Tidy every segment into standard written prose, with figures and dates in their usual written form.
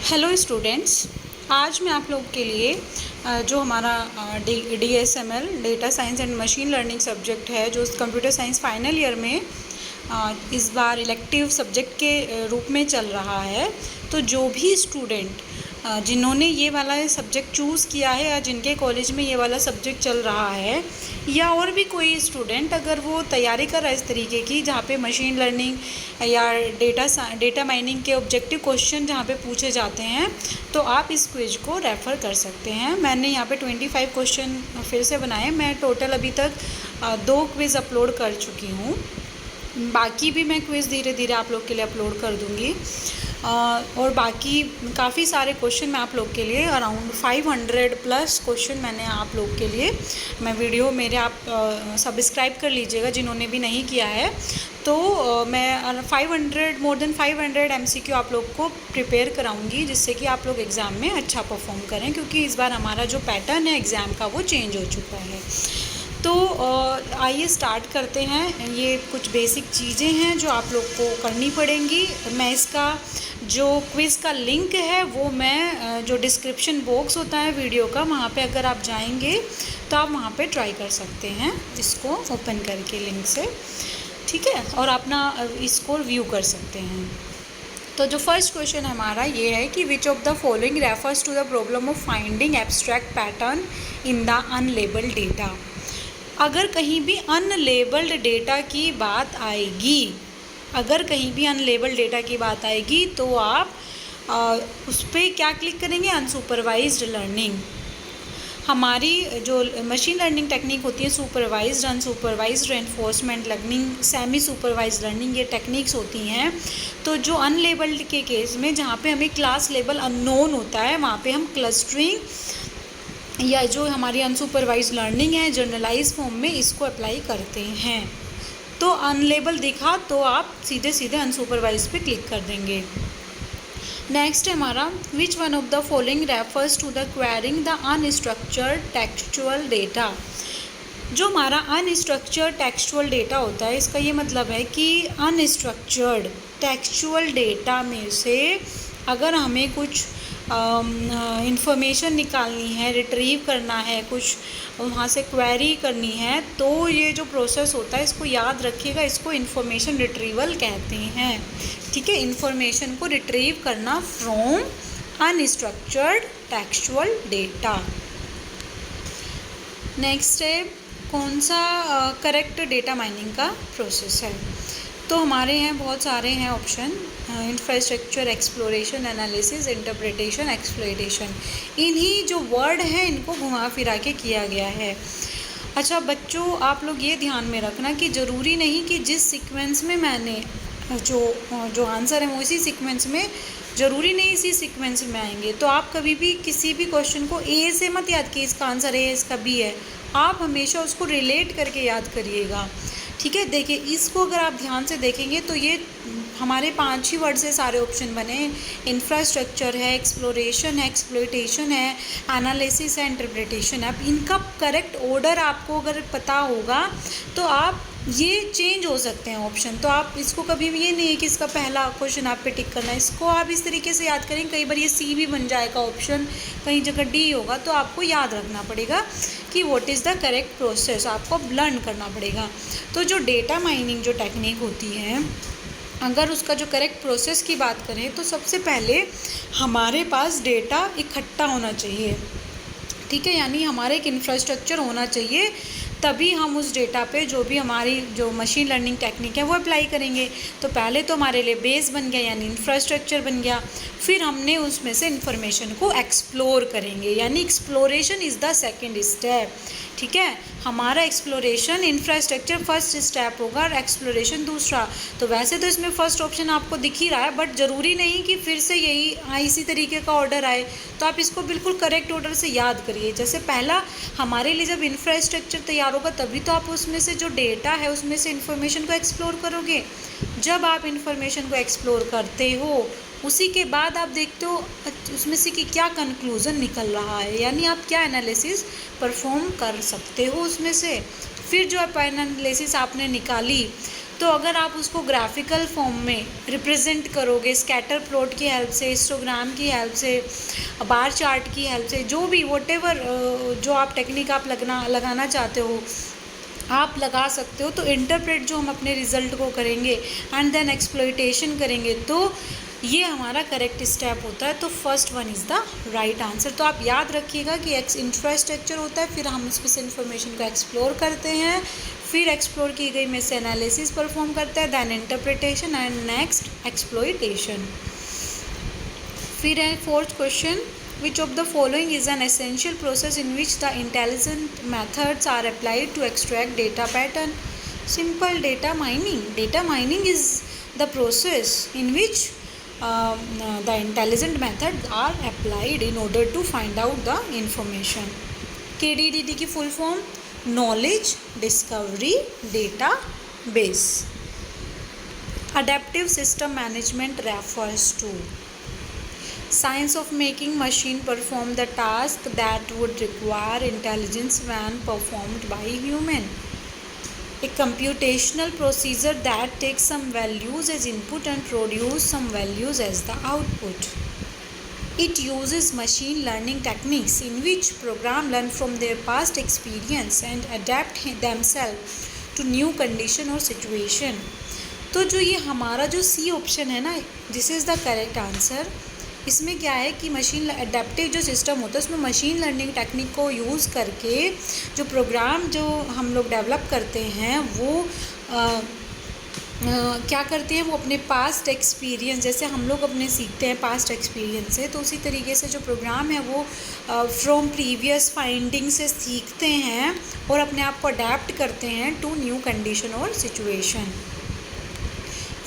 Hello students, आज मैं आप लोग के लिए जो हमारा DSML data science and machine learning subject है, जो कंप्यूटर साइंस फाइनल ईयर में इस बार इलेक्टिव सब्जेक्ट के रूप में चल रहा है। तो जो भी स्टूडेंट जिन्होंने ये वाला सब्जेक्ट चूज़ किया है या जिनके कॉलेज में ये वाला सब्जेक्ट चल रहा है, या और भी कोई स्टूडेंट अगर वो तैयारी कर रहा है इस तरीके की जहाँ पे मशीन लर्निंग या डेटा माइनिंग के ऑब्जेक्टिव क्वेश्चन जहाँ पे पूछे जाते हैं, तो आप इस क्विज को रेफ़र कर सकते हैं। मैंने यहाँ पे 25 क्वेश्चन फिर से बनाए। मैं टोटल अभी तक 2 क्विज़ अपलोड कर चुकी हूँ। बाकी भी मैं क्विज़ धीरे धीरे आप लोग के लिए अपलोड कर दूँगी। और बाकी काफ़ी सारे क्वेश्चन मैं आप लोग के लिए अराउंड 500 प्लस क्वेश्चन मैंने आप लोग के लिए मैं वीडियो मेरे आप सब्सक्राइब कर लीजिएगा जिन्होंने भी नहीं किया है। तो मैं 500 मोर देन 500 MCQ आप लोग को प्रिपेयर कराऊंगी, जिससे कि आप लोग एग्ज़ाम में अच्छा परफॉर्म करें, क्योंकि इस बार हमारा जो पैटर्न है एग्ज़ाम का वो चेंज हो चुका है। तो आइए स्टार्ट करते हैं। ये कुछ बेसिक चीज़ें हैं जो आप लोग को करनी पड़ेंगी। मैं इसका जो क्विज़ का लिंक है वो मैं जो डिस्क्रिप्शन बॉक्स होता है वीडियो का, वहाँ पे अगर आप जाएंगे तो आप वहाँ पे ट्राई कर सकते हैं इसको ओपन करके लिंक से, ठीक है, और अपना इसको व्यू कर सकते हैं। तो जो फर्स्ट क्वेश्चन हमारा ये है कि which of the following refers to the problem of finding abstract pattern in the unlabelled data. अगर कहीं भी अनलेबल्ड डेटा की बात आएगी, अगर कहीं भी अनलेबल्ड डेटा की बात आएगी तो आप उस पर क्या क्लिक करेंगे, अनसुपरवाइज्ड लर्निंग। हमारी जो मशीन लर्निंग टेक्निक होती है, supervised, unsupervised, reinforcement learning, semi supervised learning, ये टेक्निक्स होती हैं। तो जो अनलेबल्ड के केस में जहाँ पे हमें क्लास लेवल अननोन होता है, वहाँ पे हम क्लस्टरिंग या जो हमारी अनसुपरवाइज्ड लर्निंग है जनरलाइज फॉर्म में इसको अप्लाई करते हैं। तो अनलेबल दिखा तो आप सीधे सीधे अनसुपरवाइज पे क्लिक कर देंगे। नेक्स्ट है हमारा which one of the following refers to the querying the unstructured textual data. जो हमारा अनस्ट्रक्चर्ड टेक्सचुअल डेटा होता है, इसका ये मतलब है कि अनस्ट्रक्चर्ड टेक्सचुअल डेटा में से अगर हमें कुछ इंफॉर्मेशन निकालनी है, रिट्रीव करना है, कुछ वहाँ से क्वेरी करनी है, तो ये जो प्रोसेस होता है इसको याद रखिएगा, इसको इंफॉर्मेशन रिट्रीवल कहते हैं, ठीक है। इंफॉर्मेशन को रिट्रीव करना from unstructured textual data. Next है कौन सा करेक्ट डेटा माइनिंग का प्रोसेस है। तो हमारे हैं बहुत सारे हैं option, infrastructure, exploration, analysis, interpretation, exploitation. इन्हीं जो वर्ड हैं इनको घुमा फिरा के किया गया है। अच्छा बच्चों, आप लोग ये ध्यान में रखना कि ज़रूरी नहीं कि जिस सीक्वेंस में मैंने जो आंसर है वो इसी सीक्वेंस में, ज़रूरी नहीं इसी सीक्वेंस में आएंगे। तो आप कभी भी किसी भी क्वेश्चन को ए से मत याद कि इसका आंसर ए है, इसका बी है। आप हमेशा उसको रिलेट करके याद करिएगा, ठीक है। देखिए, इसको अगर आप ध्यान से देखेंगे तो ये हमारे 5 ही वर्ड से सारे ऑप्शन बने। इंफ्रास्ट्रक्चर है, एक्सप्लोरेशन है, एक्सप्लॉयटेशन है, एनालिसिस है, इंटरप्रिटेशन है। अब इनका करेक्ट ऑर्डर आपको अगर पता होगा तो आप ये चेंज हो सकते हैं ऑप्शन। तो आप इसको कभी भी ये नहीं है कि इसका पहला क्वेश्चन आप पे टिक करना है, इसको आप इस तरीके से याद करें। कई बार ये सी भी बन जाएगा ऑप्शन, कहीं जगह डी होगा, तो आपको याद रखना पड़ेगा कि what is the correct process, आपको लर्न करना पड़ेगा। तो जो डेटा माइनिंग जो टेक्निक होती है, अगर उसका जो करेक्ट प्रोसेस की बात करें तो सबसे पहले हमारे पास डेटा इकट्ठा होना चाहिए, ठीक है, यानी हमारा एक इंफ्रास्ट्रक्चर होना चाहिए, तभी हम उस डेटा पे जो भी हमारी जो मशीन लर्निंग टेक्निक है वो अप्लाई करेंगे। तो पहले तो हमारे लिए बेस बन गया, यानी इंफ्रास्ट्रक्चर बन गया। फिर हमने उसमें से इंफॉर्मेशन को एक्सप्लोर करेंगे, यानी exploration is the second step, ठीक है। हमारा एक्सप्लोरेशन, इंफ्रास्ट्रक्चर फर्स्ट स्टेप होगा और एक्सप्लोरेशन दूसरा। तो वैसे तो इसमें फर्स्ट ऑप्शन आपको दिख ही रहा है, बट ज़रूरी नहीं कि फिर से यही इसी तरीके का ऑर्डर आए। तो आप इसको बिल्कुल करेक्ट ऑर्डर से याद करिए। जैसे पहला हमारे लिए जब इंफ्रास्ट्रक्चर तैयार होगा तभी तो आप उसमें से जो डेटा है उसमें से इंफॉर्मेशन को एक्सप्लोर करोगे। जब आप इंफॉर्मेशन को एक्सप्लोर करते हो उसी के बाद आप देखते हो उसमें से कि क्या कंक्लूज़न निकल रहा है, यानी आप क्या एनालिसिस परफॉर्म कर सकते हो उसमें से। फिर जो एनालिसिस आपने निकाली तो अगर आप उसको ग्राफिकल फॉर्म में रिप्रेजेंट करोगे स्कैटर प्लॉट की हेल्प से, हिस्टोग्राम की हेल्प से, बार चार्ट की हेल्प से, जो भी व्हाटएवर जो आप टेक्निक आप लगाना चाहते हो आप लगा सकते हो। तो इंटरप्रेट जो हम अपने रिज़ल्ट को करेंगे एंड देन एक्सप्लॉइटेशन करेंगे, तो ये हमारा करेक्ट स्टेप होता है। तो first one is the right answer. तो आप याद रखिएगा कि इंफ्रास्ट्रक्चर होता है, फिर हम उसमें से इंफॉर्मेशन को एक्सप्लोर करते हैं, फिर एक्सप्लोर की गई में से एनालिसिस परफॉर्म करते हैं, then interpretation and next exploitation. फिर है fourth question, which of the following is an essential process in which the intelligent methods are applied to extract data pattern? Simple, data mining. Data mining is the process in which the intelligent methods are applied in order to find out the information. KDDD की full form knowledge discovery database. Adaptive system management refers to science of making machine perform the task that would require intelligence when performed by human. A computational procedure that takes some values as input and produce some values as the output. It uses machine learning techniques in which program learn from their past experience and adapt themselves to new condition or situation. तो जो ये हमारा जो C option है ना, this is the correct answer. इसमें क्या है कि मशीन एडेप्टिव जो सिस्टम होता है उसमें मशीन लर्निंग टेक्निक को यूज़ करके जो प्रोग्राम जो हम लोग डेवलप करते हैं वो क्या करते हैं, वो अपने पास्ट एक्सपीरियंस, जैसे हम लोग अपने सीखते हैं पास्ट एक्सपीरियंस से, तो उसी तरीके से जो प्रोग्राम है वो फ्रॉम प्रीवियस फाइंडिंग से सीखते हैं और अपने आप को अडेप्ट करते हैं टू न्यू कंडीशन और सिचुएशन।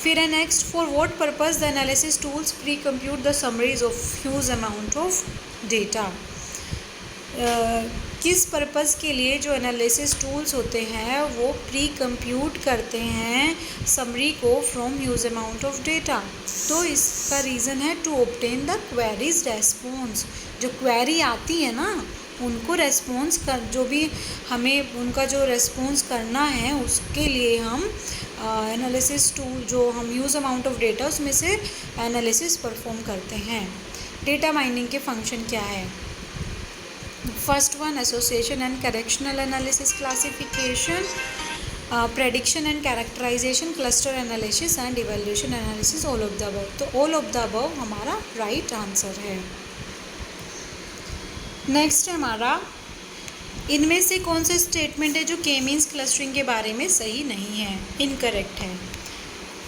फिर है next, for what purpose the analysis tools pre compute the summaries of huge amount of data. किस पर्पस के लिए जो एनालिसिस टूल्स होते हैं वो प्री कंप्यूट करते हैं समरी को from huge amount of data. तो इसका रीज़न है to obtain the queries response. जो क्वेरी आती है ना उनको रेस्पॉन्स कर, जो भी हमें उनका जो रेस्पॉन्स करना है उसके लिए हम एनालिसिस टूल जो हम यूज़ अमाउंट ऑफ डेटा उसमें से एनालिसिस परफॉर्म करते हैं। डेटा माइनिंग के फंक्शन क्या है? First one, association and correctional analysis, classification, prediction and characterisation, cluster analysis and evaluation analysis, all of the above. तो ऑल ऑफ द अबव हमारा right answer है। नेक्स्ट है हमारा, इनमें से कौन सा स्टेटमेंट है जो के मीन्स क्लस्टरिंग के बारे में सही नहीं है, इनकरेक्ट है?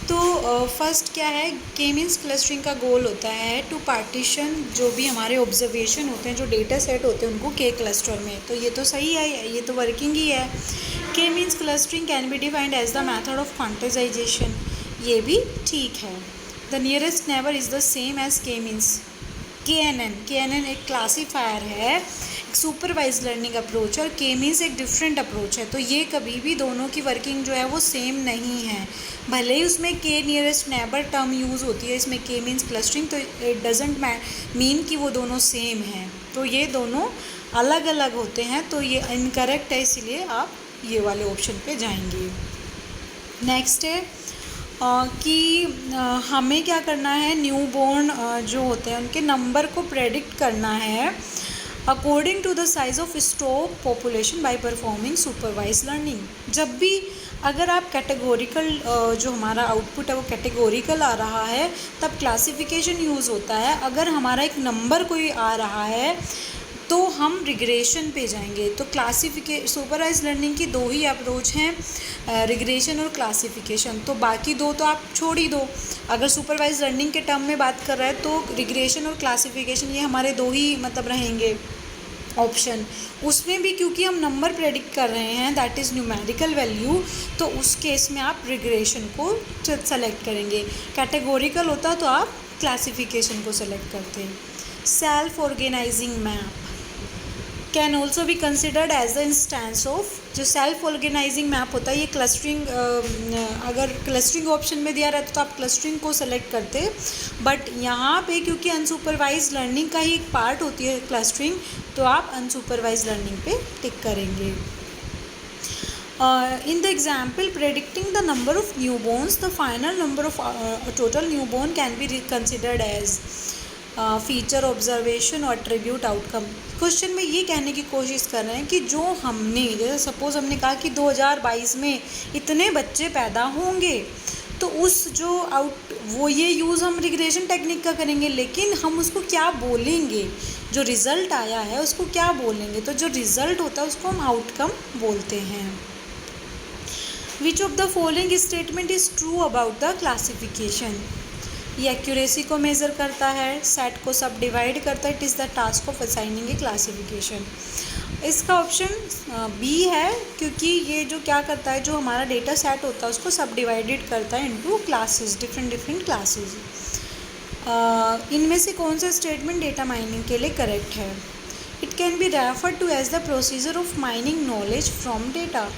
तो फर्स्ट क्या है, के मीन्स क्लस्टरिंग का गोल होता है टू पार्टीशन जो भी हमारे ऑब्जर्वेशन होते हैं, जो डेटा सेट होते हैं उनको के क्लस्टर में। तो ये तो सही है, ये तो वर्किंग ही है। K means clustering can be defined as the method of quantisation, ये भी ठीक है। The nearest neighbour is the same as K means. KNN एक क्लासीफायर है, एक सुपरवाइज लर्निंग अप्रोच है, और के मीन्स एक डिफरेंट अप्रोच है। तो ये कभी भी दोनों की वर्किंग जो है वो सेम नहीं है। भले ही उसमें के नियरेस्ट नेबर टर्म यूज़ होती है इसमें के मीन्स क्लस्टरिंग, तो इट डजेंट मीन कि वो दोनों सेम हैं। तो ये दोनों अलग अलग होते हैं, तो ये इनकरेक्ट है, इसीलिए आप ये वाले ऑप्शन पे जाएंगे। नेक्स्ट है कि हमें क्या करना है, न्यूबॉर्न जो होते हैं उनके नंबर को प्रेडिक्ट करना है according to the size of stock population by performing supervise learning. जब भी अगर आप कैटेगोरिकल जो हमारा आउटपुट है वो कैटेगोरिकल आ रहा है तब क्लासिफिकेशन यूज़ होता है। अगर हमारा एक नंबर कोई आ रहा है तो हम रिग्रेशन पे जाएंगे। तो सुपरवाइज लर्निंग की दो ही अप्रोच हैं, रिग्रेशन और क्लासिफिकेशन। तो बाकी दो तो आप छोड़ ही दो। अगर सुपरवाइज लर्निंग के टर्म में बात कर रहे हैं तो रिग्रेशन और क्लासिफिकेशन ये हमारे दो ही मतलब रहेंगे ऑप्शन। उसमें भी क्योंकि हम नंबर प्रेडिक्ट कर रहे हैं दैट इज़ न्यूमेरिकल वैल्यू, तो उस केस में आप रिग्रेशन को सेलेक्ट करेंगे। कैटेगोरिकल होता तो आप क्लासिफिकेशन को सेलेक्ट करते। Self organising map can also be considered as the instance of, जो सेल्फ ऑर्गेनाइजिंग मैप होता है ये क्लस्टरिंग, अगर क्लस्टरिंग ऑप्शन में दिया रहता तो आप क्लस्टरिंग को सेलेक्ट करते, बट यहाँ पे क्योंकि अनसुपरवाइज लर्निंग का ही एक पार्ट होती है क्लस्टरिंग, तो आप अनसुपरवाइज लर्निंग पे टिक करेंगे। In the example, predicting the number of newborns, the final number of total newborn can be considered as feature, observation और एट्रीब्यूट आउटकम। क्वेश्चन में ये कहने की कोशिश कर रहे हैं कि जो हमने, जैसे सपोज हमने कहा कि 2022 में इतने बच्चे पैदा होंगे, तो उस जो वो ये यूज़ हम रिग्रेशन टेक्निक का करेंगे, लेकिन हम उसको क्या बोलेंगे, जो रिज़ल्ट आया है उसको क्या बोलेंगे, तो जो रिज़ल्ट होता है उसको हम आउटकम बोलते हैं। विच of the following statement is true about the classification? ये एक्यूरेसी को मेज़र करता है, सेट को सब डिवाइड करता है, it is the task of assigning A classification. इसका ऑप्शन बी है, क्योंकि ये जो क्या करता है, जो हमारा डेटा सेट होता है उसको सब डिवाइडेड करता है इनटू क्लासेस, डिफरेंट क्लासेस। इनमें से कौन सा स्टेटमेंट डेटा माइनिंग के लिए करेक्ट है? It can be refer to as the procedure of mining knowledge from data.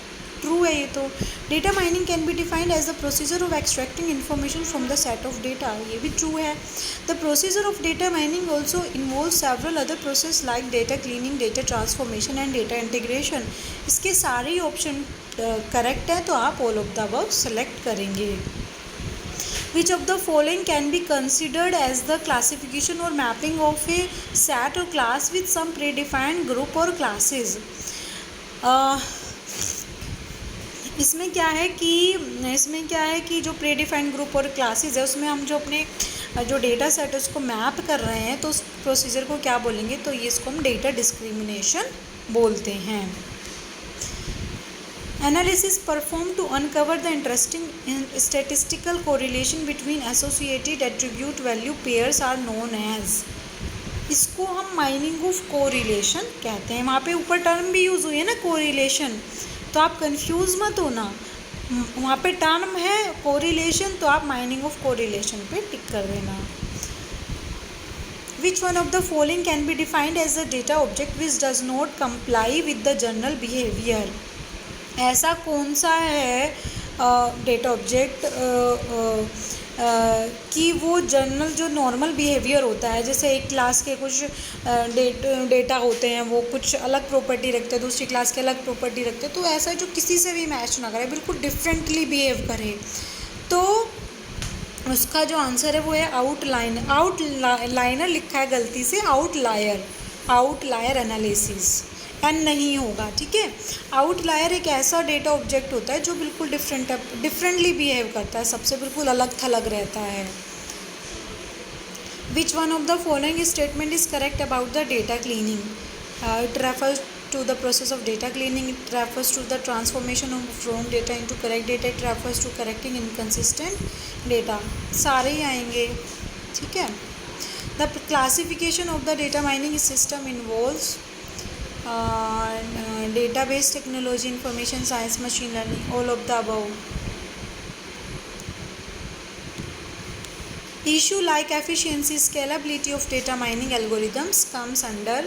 True है ये तो। Data mining can be defined as the procedure of extracting information from the set of data, ये भी true है। The procedure of data mining also involve several other process like data cleaning, data transformation and data integration. इसके सारे ही option correct है, तो आप all of the above select करेंगे। Which of the following can be considered as the classification or mapping of a set or class with some predefined group or classes? इसमें क्या है कि जो प्रीडिफाइंड ग्रुप और क्लासेस है उसमें हम जो अपने जो डेटा सेट है उसको मैप कर रहे हैं, तो उस प्रोसीजर को क्या बोलेंगे, तो ये इसको हम डेटा डिस्क्रिमिनेशन बोलते हैं। Analysis perform to uncover the interesting statistical correlation between associated attribute value pairs are known as. इसको हम माइनिंग ऑफ कोरिलेशन कहते हैं। वहाँ पे ऊपर टर्म भी यूज़ हुई है ना, कोरिलेशन, तो आप कंफ्यूज मत होना, वहाँ पे टर्म है कोरिलेशन, तो आप माइनिंग ऑफ कोरिलेशन पे टिक कर देना। Which one of the following can be defined as a data object which does not comply with the general behaviour? ऐसा कौन सा है डेटा ऑब्जेक्ट कि वो जनरल जो नॉर्मल बिहेवियर होता है, जैसे एक क्लास के कुछ डेटा होते हैं वो कुछ अलग प्रॉपर्टी रखते हैं, दूसरी क्लास के अलग प्रॉपर्टी रखते हैं, तो ऐसा जो किसी से भी मैच ना करे, बिल्कुल डिफरेंटली बिहेव करे, तो उसका जो आंसर है वो है आउटलाइनर लिखा है गलती से आउटलायर एनालिसिस, एन नहीं होगा, ठीक है। आउटलायर एक ऐसा डेटा ऑब्जेक्ट होता है जो बिल्कुल डिफरेंटली बिहेव करता है, सबसे बिल्कुल अलग थलग रहता है। विच one of the following statement is correct about the data cleaning? It refers to the process of data cleaning, it refers to the transformation of wrong data into correct data, it refers to correcting inconsistent data, सारे ही आएंगे, ठीक है। The classification of the data mining system involves database technology, information science, machine learning, all of the above. Issue like efficiency, scalability of data mining algorithms comes under,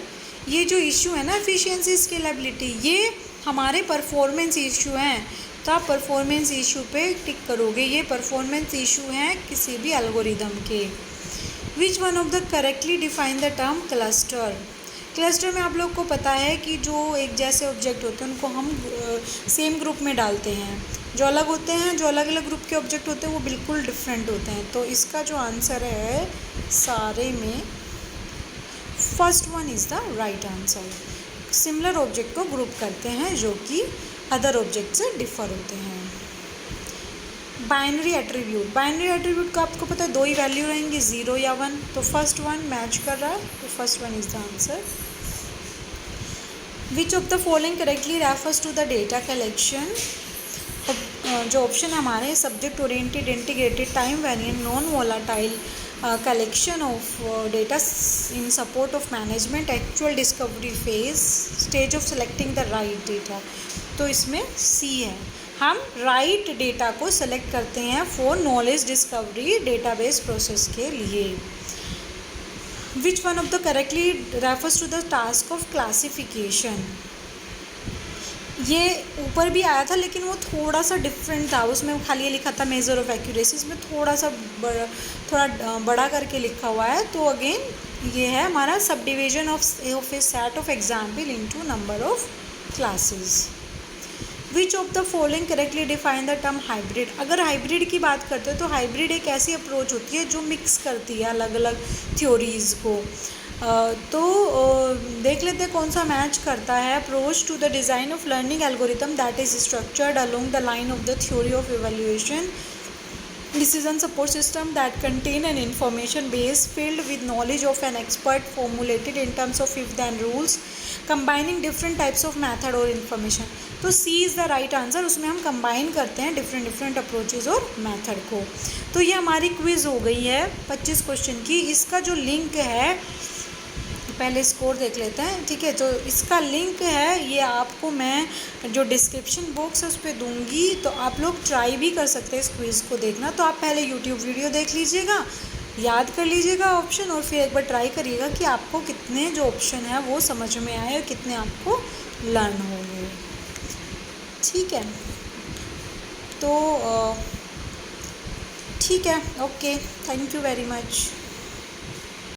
ये जो issue है ना efficiency scalability, ये हमारे performance issue हैं, तो आप performance issue पे टिक करोगे, ये परफॉर्मेंस इशू हैं किसी भी एल्गोरिदम के। विच one of the correctly define the term cluster? Cluster में आप लोग को पता है कि जो एक जैसे ऑब्जेक्ट होते हैं उनको हम सेम ग्रुप में डालते हैं, जो अलग होते हैं, जो अलग अलग ग्रुप के ऑब्जेक्ट होते हैं वो बिल्कुल डिफरेंट होते हैं, तो इसका जो आंसर है सारे में first one is the right answer. Similar object को ग्रुप करते हैं जो कि अदर ऑब्जेक्ट से डिफर होते हैं। बाइनरी एट्रीब्यूट का आपको पता है दो ही वैल्यू रहेंगी, 0 या 1, तो फर्स्ट वन मैच कर रहा है, तो first one is the answer. Which of the following correctly refers to the data collection? जो ऑप्शन हमारे subject oriented, integrated, time variant, non volatile collection of data in support of management, actual discovery phase, stage of selecting the right data, तो इसमें C है, हम right data को select करते हैं for knowledge discovery database process के लिए। Which one of the correctly refers to the task of classification? ये ऊपर भी आया था लेकिन वो थोड़ा सा डिफरेंट था, उसमें खाली ये लिखा था मेजर ऑफ एक्यूरेसी, इसमें थोड़ा बड़ा करके लिखा हुआ है, तो अगेन ये है हमारा sub division of A set of example into number of classes. Which of the following correctly define the term hybrid. अगर हाइब्रिड की बात करते हैं तो हाइब्रिड एक ऐसी अप्रोच होती है जो मिक्स करती है अलग अलग थ्योरीज़ को। तो देख लेते हैं कौन सा मैच करता है। Approach to the design of learning algorithm that is structured along the line of the theory of evaluation, decision support system that contain an information base filled with knowledge of an expert formulated in terms of if then rules combining different types of method और information। तो C is the right answer. उसमें हम combine करते हैं different approaches और method को। तो ये हमारी क्विज़ हो गई है 25 क्वेश्चन की। इसका जो लिंक है, पहले स्कोर देख लेते हैं, ठीक है। तो इसका लिंक है, ये आपको मैं जो डिस्क्रिप्शन बॉक्स है उस पर दूंगी, तो आप लोग ट्राई भी कर सकते हैं इस क्विज़ को देखना। तो आप पहले यूट्यूब वीडियो देख लीजिएगा, याद कर लीजिएगा ऑप्शन, और फिर एक बार ट्राई करिएगा कि आपको कितने जो ऑप्शन है वो समझ में आए और कितने आपको लर्न होंगे, ठीक है। तो ठीक है, okay, thank you very much.